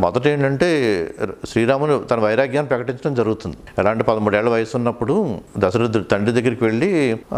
మొదట ఏంటంటే శ్రీరాముడు తన వైరాగ్యాన్ని ప్రకటించడం జరుగుతుంది. ఎలాంటి 13 ఏళ్ల వయసు ఉన్నప్పుడు దశరథుడు తండ్రి దగ్గరికి వెళ్ళి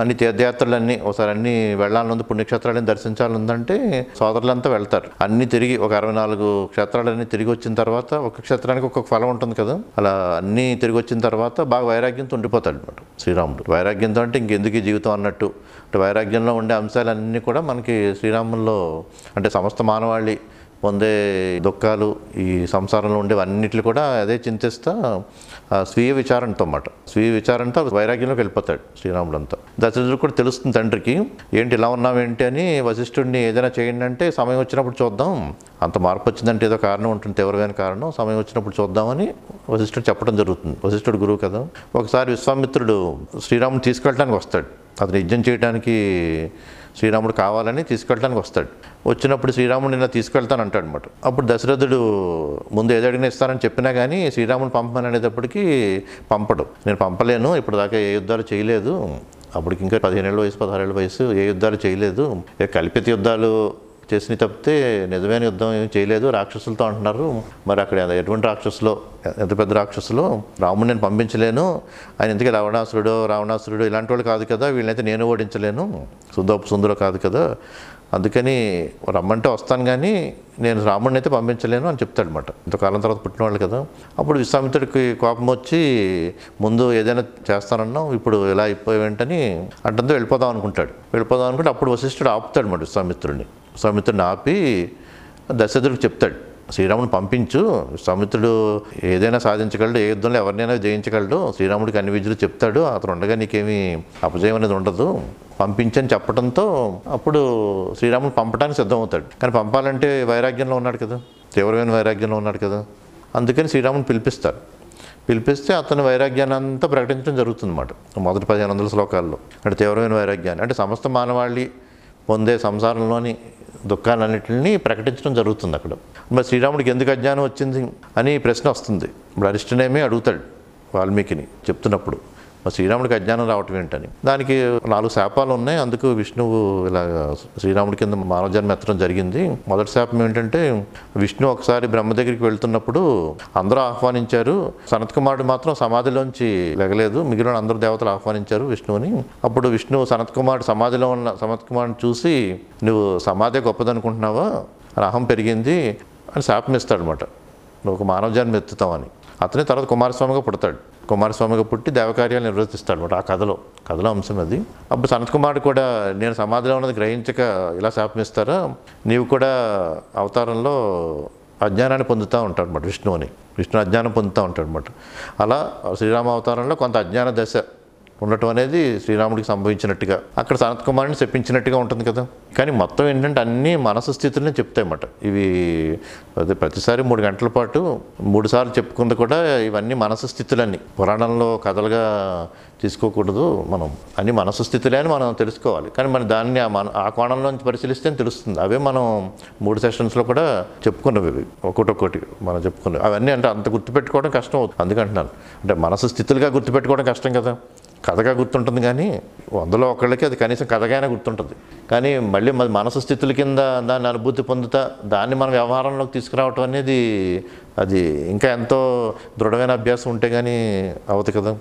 అన్ని తీర్థయాత్రలన్నీ ఒకసారి అన్ని వెళ్ళాలనుంది, పుణ్యక్షేత్రాలని దర్శించాలందంటే సోదరులంతా వెళ్తారు. అన్ని తిరిగి ఒక 64 క్షేత్రాలన్నీ తిరిగి వచ్చిన తర్వాత ఒక క్షేత్రానికి ఒక్కొక్క ఫలం ఉంటుంది కదా, అలా అన్నీ తిరిగి వచ్చిన తర్వాత బాగా వైరాగ్యంతో ఉండిపోతాడు అనమాట శ్రీరాముడు. వైరాగ్యంతో అంటే ఇంకెందుకు ఈ జీవితం అన్నట్టు, అంటే వైరాగ్యంలో ఉండే అంశాలన్నీ కూడా మనకి శ్రీరాముల్లో అంటే సమస్త మానవాళి పొందే దుఃఖాలు, ఈ సంసారంలో ఉండేవన్నిటిని కూడా అదే చింతిస్తా స్వీయ విచారణతో అన్నమాట. స్వీయ విచారణతో వైరాగ్యంలోకి వెళ్ళిపోతాడు శ్రీరాముడు అంతా. దశరథుడు కూడా తెలుస్తుంది తండ్రికి, ఏంటి ఇలా ఉన్నావేంటి అని. వశిష్ఠుడిని ఏదైనా చేయండి అంటే సమయం వచ్చినప్పుడు చూద్దాం, అంత మార్పు వచ్చిందంటే ఏదో కారణం ఉంటుంది, తీవ్రమైన కారణం, సమయం వచ్చినప్పుడు చూద్దామని వశిష్ఠుడు చెప్పడం జరుగుతుంది. వశిష్ఠుడు గురువు కదా. ఒకసారి విశ్వామిత్రుడు శ్రీరాముడు తీసుకెళ్ళడానికి వస్తాడు, అతను యజ్ఞం చేయడానికి శ్రీరాముడు కావాలని తీసుకెళ్ళడానికి వస్తాడు. వచ్చినప్పుడు శ్రీరాముడు ఇలా తీసుకెళ్తాను అంటాడు అనమాట. అప్పుడు దశరథుడు ముందు ఏది అడిగినా ఇస్తానని చెప్పినా కానీ శ్రీరాముడు పంపమని అనేటప్పటికీ పంపడు. నేను పంపలేను, ఇప్పుడు దాకా ఏ యుద్ధాలు చేయలేదు, అప్పటికి ఇంకా 15 ఏళ్ళ వయసు 16 ఏళ్ళ వయసు, ఏ యుద్ధాలు చేయలేదు, కల్పిత యుద్ధాలు చేసినవి తప్పితే నిజమైన యుద్ధం ఏం చేయలేదు, రాక్షసులతో అంటున్నారు. మరి అక్కడ ఎటువంటి రాక్షసులో, ఎంత పెద్ద రాక్షసులో రాముడు నేను పంపించలేను, ఆయన ఇంతకీ రావణాసురుడు ఇలాంటి వాళ్ళు కాదు కదా, వీళ్ళనైతే నేను ఓడించలేను, సుందరో కాదు కదా, అందుకని రమ్మంటే వస్తాను కానీ నేను రాముడిని అయితే పంపించలేను అని చెప్తాడు అనమాట. ఇంతకాలం తర్వాత పుట్టినవాళ్ళు కదా. అప్పుడు విశ్వామిత్రుడికి కోపం వచ్చి, ముందు ఏదైనా చేస్తానన్నావు, ఇప్పుడు ఇలా అయిపోయేంటని అంటంతో వెళ్ళిపోదాం అనుకుంటే అప్పుడు వశిష్ఠుడు ఆపుతాడు అనమాట విశ్వామిత్రుడిని ఆపి దశరథుడికి చెప్తాడు, శ్రీరాముడిని పంపించు, విశ్వామిత్రుడు ఏదైనా సాధించగలడు, ఏ యుద్ధంలో ఎవరినైనా జయించగలడు, శ్రీరాముడికి అన్ని విద్యలు చెప్తాడు, అతను ఉండగా నీకేమీ అపజయం అనేది ఉండదు, పంపించని చెప్పడంతో అప్పుడు శ్రీరాముడు పంపడానికి సిద్ధమవుతాడు. కానీ పంపాలంటే వైరాగ్యంలో ఉన్నాడు కదా, తీవ్రమైన వైరాగ్యంలో ఉన్నాడు కదా, అందుకని శ్రీరాముని పిలిపిస్తే అతని వైరాగ్యాన్ని అంతా ప్రకటించడం జరుగుతుంది అన్నమాట. మొదటి 1500 శ్లోకాల్లో అంటే తీవ్రమైన వైరాగ్యాన్ని అంటే సమస్త మానవాళి పొందే సంసారంలోని దుఃఖాలన్నింటినీ ప్రకటించడం జరుగుతుంది అక్కడ. మరి శ్రీరాముడికి ఎందుకు అజ్ఞానం వచ్చింది అని ప్రశ్న వస్తుంది. ఇప్పుడు అరిష్టనేమి అడుగుతాడు వాల్మీకిని చెప్తున్నప్పుడు, మరి శ్రీరాముడికి అజ్ఞానం రావటం ఏంటని. దానికి 4 శాపాలు ఉన్నాయి. అందుకు విష్ణువు ఇలా శ్రీరాముడి కింద మానవ జన్మ ఎత్తడం జరిగింది. మొదటి శాపం ఏంటంటే, విష్ణు ఒకసారి బ్రహ్మ దగ్గరికి వెళ్తున్నప్పుడు అందరూ ఆహ్వానించారు, సనత్కుమారుడు మాత్రం సమాధిలోంచి లెగలేదు, మిగిలిన అందరూ దేవతలు ఆహ్వానించారు విష్ణువుని. అప్పుడు విష్ణు సనత్కుమారుడు సమాధిలో ఉన్న సనత్కుమారుని చూసి, నువ్వు సమాధే గొప్పదనుకుంటున్నావా, అహం పెరిగింది అని శాపం ఇస్తాడనమాట, నువ్వు ఒక మానవ జన్మ ఎత్తుతావని. అతనే తర్వాత కుమారస్వామిగా పుట్టి దేవకార్యాలు నిర్వర్తిస్తాడు అనమాట. ఆ కథలో అంశం అది. అప్పుడు సనత్కుమారుడు కూడా నేను సమాధిలో ఉన్నది గ్రహించక ఇలా శాపమిస్తారా, నీవు కూడా అవతారంలో అజ్ఞానాన్ని పొందుతూ ఉంటాడు అనమాట. విష్ణు అజ్ఞానం పొందుతూ ఉంటాడు అనమాట. అలా శ్రీరామ అవతారంలో కొంత అజ్ఞాన దశ ఉండటం అనేది శ్రీరాముడికి సంభవించినట్టుగా, అక్కడ సనత్కుమారుని చెప్పించినట్టుగా ఉంటుంది కదా. కానీ మొత్తం ఏంటంటే అన్నీ మనసు స్థితులనే చెప్తాయన్నమాట. ఇవి అదే ప్రతిసారి 3 గంటల పాటు 3 సార్లు చెప్పుకుంది కూడా ఇవన్నీ మనసు స్థితులన్నీ, పురాణంలో కథలుగా తీసుకోకూడదు. మనం అన్ని మనసు స్థితులే అని మనం తెలుసుకోవాలి. కానీ మన దాన్ని ఆ కోణంలోంచి పరిశీలిస్తే తెలుస్తుంది. అవే మనం 3 సెషన్స్లో కూడా చెప్పుకున్నవి, ఇవి ఒక్కొక్కటి మనం చెప్పుకున్నవి. అవన్నీ అంటే అంత గుర్తుపెట్టుకోవడం కష్టం అవుతుంది. అందుకంటున్నాను, అంటే మనసు స్థితులుగా గుర్తుపెట్టుకోవడం కష్టం కదా, కథగా గుర్తుంటుంది. కానీ 100లో ఒకళ్ళకి అది కనీసం కథగానే గుర్తుంటుంది. కానీ మళ్ళీ మనసు స్థితుల కింద దాన్ని అనుభూతి పొందుతా దాన్ని మన వ్యవహారంలోకి తీసుకురావటం అనేది అది ఇంకా ఎంతో దృఢమైన అభ్యాసం ఉంటే కానీ అవుతుంది కదా.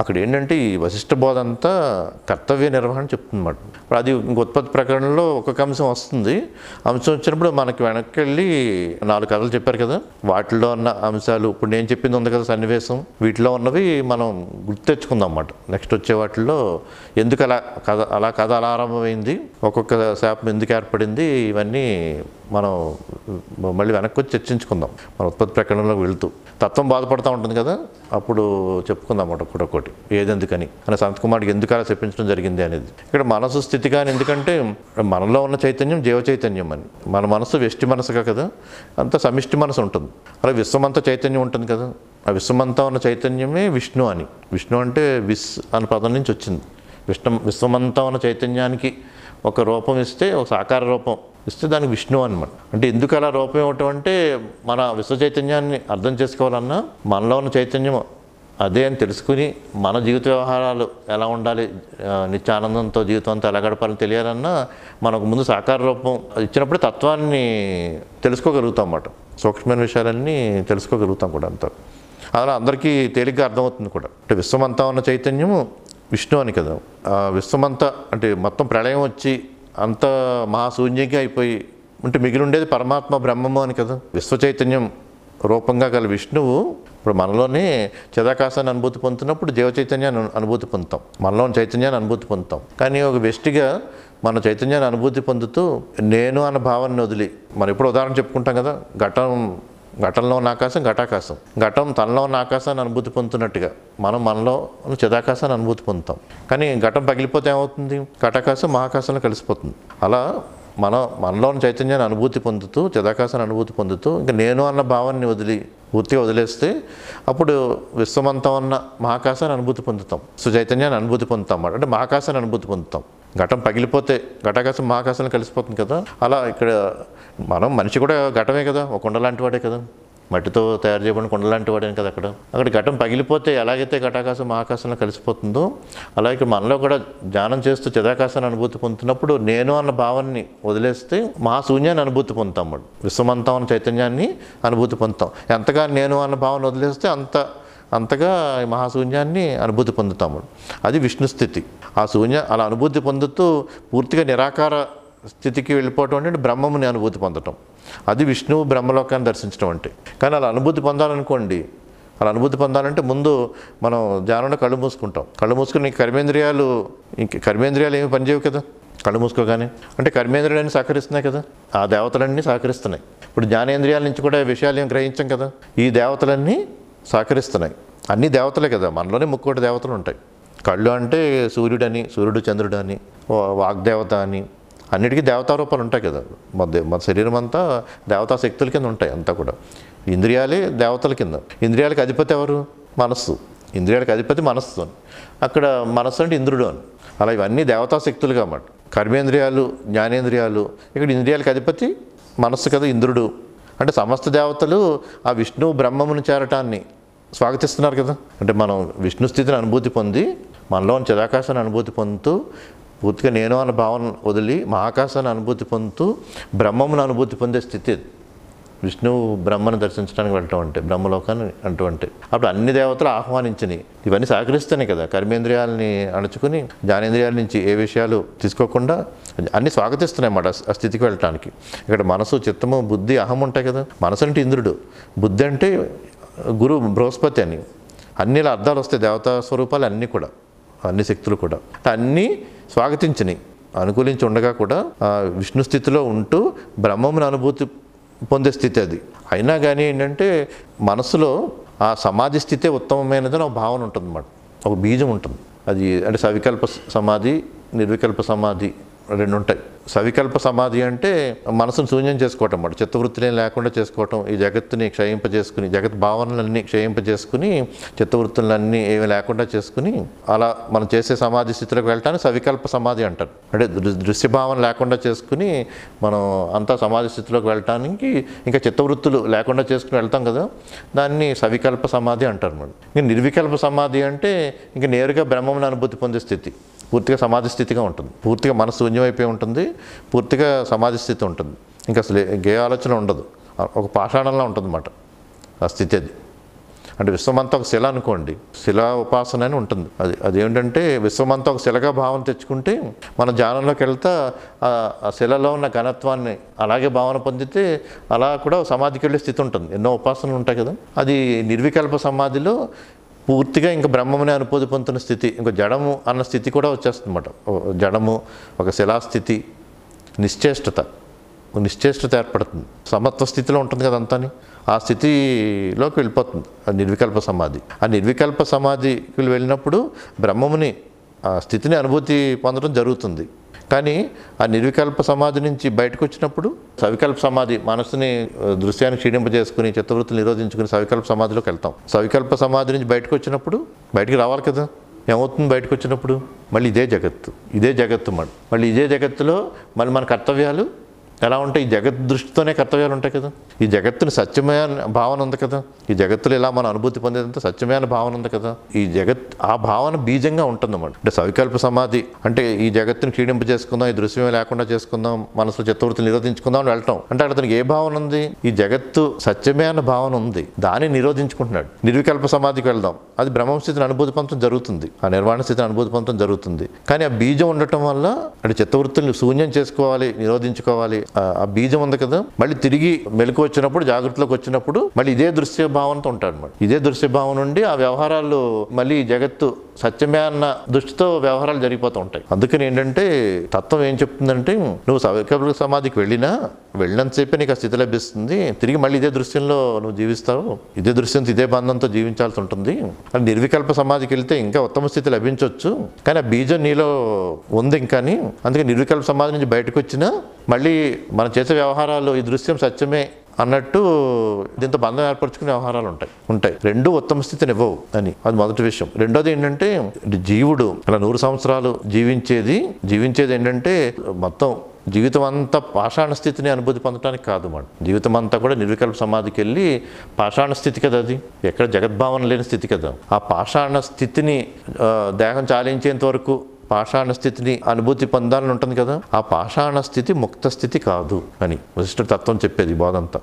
అక్కడ ఏంటంటే ఈ వశిష్ఠ బోధ అంతా కర్తవ్య నిర్వహణ చెప్తుందన్నమాట. ఇప్పుడు అది ఉత్పత్తి ప్రకరణలో ఒక్కొక్క అంశం వస్తుంది. అంశం వచ్చినప్పుడు మనకి వెనక్కి వెళ్ళి 4 కథలు చెప్పారు కదా, వాటిల్లో ఉన్న అంశాలు ఇప్పుడు నేను చెప్పింది ఉంది కదా సన్నివేశం, వీటిలో ఉన్నవి మనం గుర్తు తెచ్చుకుందాం అన్నమాట. నెక్స్ట్ వచ్చే వాటిల్లో ఎందుకు కథ అలా ఆరంభమైంది, ఒక్కొక్క శాపం ఎందుకు ఏర్పడింది, ఇవన్నీ మనం మళ్ళీ వెనక్కి వచ్చి చర్చించుకుందాం. మన ఉత్పత్తి ప్రకరణలోకి వెళుతూ తత్వం బాధపడుతూ ఉంటుంది కదా, అప్పుడు చెప్పుకుందాం అన్నమాట ఒక్కొక్కటి ఏదెందుకని అని, సనత్కుమారుడికి ఎందుకు అలా చెప్పించడం జరిగింది అనేది. ఇక్కడ మనసు స్థితి కానీ, ఎందుకంటే మనలో ఉన్న చైతన్యం జీవ చైతన్యం అని, మన మనసు వ్యష్టి మనసుగా కదా, అంత సమిష్టి మనసు ఉంటుంది. అలా విశ్వమంతా చైతన్యం ఉంటుంది కదా, ఆ విశ్వమంతా ఉన్న చైతన్యమే విష్ణు అని. విష్ణు అంటే విస్ అనే పదం నుంచి వచ్చింది. విశ్వమంతా ఉన్న చైతన్యానికి ఒక రూపం ఇస్తే, ఒక సాకార రూపం ఇస్తే దానికి విష్ణు అనమాట. అంటే ఎందుకు అలా రూపం ఇవ్వటం అంటే, మన విశ్వ చైతన్యాన్ని అర్థం చేసుకోవాలన్నా మనలో ఉన్న చైతన్యం అదే అని తెలుసుకుని మన జీవిత వ్యవహారాలు ఎలా ఉండాలి, నిత్యానందంతో జీవితం అంతా ఎలా గడపాలని తెలియాలన్నా మనకు ముందు సాకార రూపం ఇచ్చినప్పుడు తత్వాన్ని తెలుసుకోగలుగుతాం అన్నమాట. సూక్ష్మమైన విషయాలన్నీ తెలుసుకోగలుగుతాం కూడా అంతా. అలా అందరికీ తేలిగ్గా అర్థమవుతుంది కూడా. అంటే విశ్వమంతా ఉన్న చైతన్యము విష్ణు అని కదా. ఆ విశ్వమంతా అంటే మొత్తం ప్రళయం వచ్చి అంత మహాశూన్యంగా అయిపోయి ఉంటే మిగిలి ఉండేది పరమాత్మ బ్రహ్మము అని కదా. విశ్వ చైతన్యం రూపంగా గల విష్ణువు ఇప్పుడు మనలోనే చిదాకాశాన్ని అనుభూతి పొందుతున్నప్పుడు జీవ చైతన్యాన్ని అనుభూతి పొందుతాం, మనలోని చైతన్యాన్ని అనుభూతి పొందుతాం. కానీ ఒక వ్యష్టిగా మన చైతన్యాన్ని అనుభూతి పొందుతూ నేను అన్న భావాన్ని వదిలి, మనం ఇప్పుడు ఉదాహరణ చెప్పుకుంటాం కదా, ఘటంలో ఉన్న ఆకాశం ఘటాకాశం, ఘటం తనలో ఉన్న ఆకాశాన్ని అనుభూతి పొందుతున్నట్టుగా మనలో చిదాకాశాన్ని అనుభూతి పొందుతాం. కానీ ఘటం పగిలిపోతే ఏమవుతుంది? ఘటాకాశం మహాకాశంలో కలిసిపోతుంది. అలా మనలో ఉన్న చైతన్యాన్ని అనుభూతి పొందుతూ, చిదాకాశాన్ని అనుభూతి పొందుతూ ఇంకా నేను అన్న భావాన్ని పూర్తిగా వదిలేస్తే అప్పుడు విశ్వమంతా ఉన్న మహాకాశాన్ని అనుభూతి పొందుతాం, సుచైతన్యాన్ని అనుభూతి పొందుతాం అన్నమాట. అంటే మహాకాశాన్ని అనుభూతి పొందుతాం. ఘటం పగిలిపోతే ఘటాకాశం మహాకాశంలో కలిసిపోతుంది కదా. అలా ఇక్కడ మనిషి కూడా ఘటమే కదా, ఒక కుండ లాంటి వాడే కదా, మట్టితో తయారు చేయబడిన కుండ లాంటి వాడే కదా. అక్కడ ఘటం పగిలిపోతే ఎలాగైతే ఘటాకాశం మహాకాశంలో కలిసిపోతుందో అలాగే ఇక్కడ మనలో కూడా ధ్యానం చేస్తూ చిదాకాశాన్ని అనుభూతి పొందుతున్నప్పుడు నేను అన్న భావాన్ని వదిలేస్తే మహాశూన్యాన్ని అనుభూతి పొందుతాం. విశ్వమంతా ఉన్న చైతన్యాన్ని అనుభూతి పొందుతాం. ఎంతగా నేను అన్న భావాన్ని వదిలేస్తే అంతగా మహాశూన్యాన్ని అనుభూతి పొందుతాము. అది విష్ణు స్థితి. ఆ అలా అనుభూతి పొందుతూ పూర్తిగా నిరాకార స్థితికి వెళ్ళిపోవటం అంటే బ్రహ్మముని అనుభూతి పొందటం. అది విష్ణువు బ్రహ్మలోకాన్ని దర్శించడం అంటే. కానీ అలా అనుభూతి పొందాలనుకోండి, అలా అనుభూతి పొందాలంటే ముందు మనం ధ్యానంలో కళ్ళు మూసుకుంటాం. కళ్ళు మూసుకుని కర్మేంద్రియాలు ఏమి పనిచేయవు కదా కళ్ళు మూసుకోగానే. అంటే కర్మేంద్రియాలన్నీ సహకరిస్తున్నాయి కదా, ఆ దేవతలన్నీ సహకరిస్తున్నాయి. ఇప్పుడు జ్ఞానేంద్రియాల నుంచి కూడా విషయాలు ఏం గ్రహించాం కదా, ఈ దేవతలన్నీ సహకరిస్తున్నాయి. అన్ని దేవతలే కదా, మనలోనే ముక్కోటి దేవతలు ఉంటాయి. కళ్ళు అంటే సూర్యుడు చంద్రుడు అని, వాగ్దేవత అని, అన్నిటికీ దేవతారూపాలు ఉంటాయి కదా. మన శరీరం అంతా దేవతా శక్తుల కింద ఉంటాయి అంతా కూడా. ఇంద్రియాలే దేవతల కింద. ఇంద్రియాలకు అధిపతి ఎవరు? మనస్సు. ఇంద్రియాలకు అధిపతి మనస్సు అని. అక్కడ మనస్సు అంటే ఇంద్రుడు అని. అలా ఇవన్నీ దేవతా శక్తులుగా అన్నమాట. కర్మేంద్రియాలు, జ్ఞానేంద్రియాలు, ఇక్కడ ఇంద్రియాలకు అధిపతి మనస్సు కదా, ఇంద్రుడు. అంటే సమస్త దేవతలు ఆ విష్ణు బ్రహ్మమును చేరటాన్ని స్వాగతిస్తున్నారు కదా. అంటే మనం విష్ణు స్థితిని అనుభూతి పొంది మనలోని చిదాకాశాన్ని అనుభూతి పొందుతూ పూర్తిగా నేను అన్న భావన వదిలి మహాకాశాన్ని అనుభూతి పొందుతూ బ్రహ్మమును అనుభూతి పొందే స్థితి. విష్ణువు బ్రహ్మను దర్శించడానికి వెళ్ళటం అంటే, బ్రహ్మలోకాన్ని అంటూ అంటే అప్పుడు అన్ని దేవతలు ఆహ్వానించినాయి. ఇవన్నీ సహకరిస్తున్నాయి కదా. కర్మేంద్రియాలని అణుచుకుని జ్ఞానేంద్రియాల నుంచి ఏ విషయాలు తీసుకోకుండా అన్నీ స్వాగతిస్తున్నాయి అన్నమాట ఆ స్థితికి వెళ్ళటానికి. ఇక్కడ మనసు, చిత్తము, బుద్ధి, అహం ఉంటాయి కదా. మనసు అంటే ఇంద్రుడు, బుద్ధి అంటే గురు బృహస్పతి అని. అన్ని అర్థాలు వస్తాయి దేవతా స్వరూపాలు అన్నీ కూడా, అన్ని శక్తులు కూడా అన్నీ స్వాగతించినాయి. అనుకూలించి ఉండగా కూడా విష్ణు స్థితిలో ఉంటూ బ్రహ్మమును అనుభూతి పొందే స్థితి అది. అయినా కానీ ఏంటంటే మనసులో ఆ సమాధి స్థితే ఉత్తమమైనదని ఒక భావన ఉంటుంది అన్నమాట, ఒక బీజం ఉంటుంది. అది అంటే సవికల్ప సమాధి, నిర్వికల్ప సమాధి రెండు ఉంటాయి. సవికల్ప సమాధి అంటే మనసును శూన్యం చేసుకోవటం అన్నమాట, చిత్తవృత్తిని లేకుండా చేసుకోవటం, ఈ జగత్తుని క్షయింపజేసుకుని, జగత్ భావనలన్నీ క్షయింపజేసుకుని, చిత్తవృత్తులన్నీ ఏమి లేకుండా చేసుకుని అలా మనం చేసే సమాధి స్థితిలోకి వెళ్ళటానికి సవికల్ప సమాధి అంటారు. అంటే దృశ్యభావన లేకుండా చేసుకుని మనం అంతా సమాధి స్థితిలోకి వెళ్ళటానికి ఇంకా చిత్తవృత్తులు లేకుండా చేసుకుని వెళ్తాం కదా, దాన్ని సవికల్ప సమాధి అంటారు అన్నమాట. ఇంకా నిర్వికల్ప సమాధి అంటే ఇంకా నేరుగా బ్రహ్మమును అనుభూతి పొందే స్థితి, పూర్తిగా సమాధి స్థితిగా ఉంటుంది. పూర్తిగా మనసు శూన్యమైపోయి ఉంటుంది, పూర్తిగా సమాధి స్థితి ఉంటుంది. ఇంకా అసలు ఏ ఆలోచన ఉండదు, ఒక పాషాణంలో ఉంటుంది అన్నమాట ఆ స్థితి. అది అంటే విశ్వమంతా ఒక శిల అనుకోండి, శిలా ఉపాసన అని ఉంటుంది. అదేంటంటే విశ్వమంతా ఒక శిలగా భావన తెచ్చుకుంటే మన ధ్యానంలోకి వెళ్తా ఆ శిలలో ఉన్న ఘనత్వాన్ని అలాగే భావన పొందితే అలా కూడా సమాధికి వెళ్ళే స్థితి ఉంటుంది. ఎన్నో ఉపాసనలు ఉంటాయి కదా. అది నిర్వికల్ప సమాధిలో పూర్తిగా ఇంకా బ్రహ్మమునే అనుభూతి పొందుతున్న స్థితి, ఇంకా జడము అన్న స్థితి కూడా వచ్చేస్తుంది అన్నమాట. జడము, ఒక శిలాస్థితి, నిశ్చేష్టత ఏర్పడుతుంది. సమత్వ స్థితిలో ఉంటుంది కదా అంతాని, ఆ స్థితిలోకి వెళ్ళిపోతుంది ఆ నిర్వికల్ప సమాధి. ఆ నిర్వికల్ప సమాధికి వెళ్ళినప్పుడు బ్రహ్మముని ఆ స్థితిని అనుభూతి పొందడం జరుగుతుంది. కానీ ఆ నిర్వికల్ప సమాధి నుంచి బయటకు వచ్చినప్పుడు సవికల్ప సమాధి, మనసుని దృశ్యాన్ని క్షీణింపజేసుకుని చిత్తవృత్తులు నిరోధించుకుని సవికల్ప సమాధిలోకి వెళ్తాం. సవికల్ప సమాధి నుంచి బయటకు వచ్చినప్పుడు బయటికి రావాలి కదా. ఏమవుతుంది బయటకు వచ్చినప్పుడు? మళ్ళీ ఇదే జగత్తు మళ్ళీ ఇదే జగత్తులో మళ్ళీ మన కర్తవ్యాలు ఎలా ఉంటాయి? ఈ జగత్ దృష్టితోనే కర్తవ్యాలు ఉంటాయి కదా. ఈ జగత్తుని సత్యమైన భావన ఉంది కదా. ఈ జగత్తులో ఇలా మన అనుభూతి పొందేదంతా సత్యమైన భావన ఉంది కదా. ఈ జగత్ ఆ భావన బీజంగా ఉంటుందన్నమాట. అంటే సవికల్ప సమాధి అంటే ఈ జగత్తుని క్షీణింపు చేసుకుందాం, ఈ దృశ్యమే లేకుండా చేసుకుందాం, మనసులో చిత్తవృత్తులు నిరోధించుకుందాం అని వెళ్ళటం. అంటే అతనికి ఏ భావన ఉంది? ఈ జగత్తు సత్యమే అన్న భావన ఉంది, దాన్ని నిరోధించుకుంటున్నాడు. నిర్వికల్ప సమాధికి వెళ్దాం, అది బ్రహ్మస్థితిని అనుభూతి పొందడం జరుగుతుంది, ఆ నిర్వాణ స్థితిని అనుభూతి పొందడం జరుగుతుంది. కానీ ఆ బీజం ఉండటం వల్ల అంటే చిత్తవృత్తుల్ని శూన్యం చేసుకోవాలి, నిరోధించుకోవాలి. ఆ బీజం ఉంది కదా, మళ్ళీ తిరిగి మెలకు వచ్చినప్పుడు, జాగృతిలోకి వచ్చినప్పుడు మళ్ళీ ఇదే దృశ్య భావనతో ఉంటాడు అన్నమాట. ఇదే దృశ్య భావన నుండి ఆ వ్యవహారాలు మళ్ళీ జగత్తు సత్యమే అన్న దృష్టితో వ్యవహారాలు జరిగిపోతూ ఉంటాయి. అందుకని ఏంటంటే తత్వం ఏం చెప్తుందంటే, నువ్వు సవికల్ప సమాధికి వెళ్ళినంతసేపే నీకు ఆ స్థితి లభిస్తుంది, తిరిగి మళ్ళీ ఇదే దృశ్యంలో నువ్వు జీవిస్తావు, ఇదే దృశ్యంతో ఇదే బంధంతో జీవించాల్సి ఉంటుంది. అది నిర్వికల్ప సమాధికి వెళ్తే ఇంకా ఉత్తమ స్థితి లభించవచ్చు, కానీ ఆ బీజం నీలో ఉంది ఇంకాని. అందుకే నిర్వికల్ప సమాధి నుంచి బయటకు వచ్చినా మళ్ళీ మనం చేసే వ్యవహారాలు ఈ దృశ్యం సత్యమే అన్నట్టు దీంతో బంధం ఏర్పరచుకునే వ్యవహారాలు ఉంటాయి. రెండూ ఉత్తమ స్థితిని ఇవ్వవు అని, అది మొదటి విషయం. రెండోది ఏంటంటే జీవుడు అలా 100 సంవత్సరాలు జీవించేది ఏంటంటే మొత్తం జీవితం అంతా పాషాణ స్థితిని అనుభూతి పొందడానికి కాదు మాట. జీవితం అంతా కూడా నిర్వికల్ప సమాధికి వెళ్ళి పాషాణ స్థితి కదా, అది ఎక్కడ జగద్భావన లేని స్థితి కదా. ఆ పాషాణ స్థితిని దేహం చాలించేంత వరకు పాషాణ స్థితిని అనుభూతి పొందాలని ఉంటుంది కదా. ఆ పాషాణ స్థితి ముక్త స్థితి కాదు అని వశిష్ఠ తత్వం చెప్పేది బోధంతా.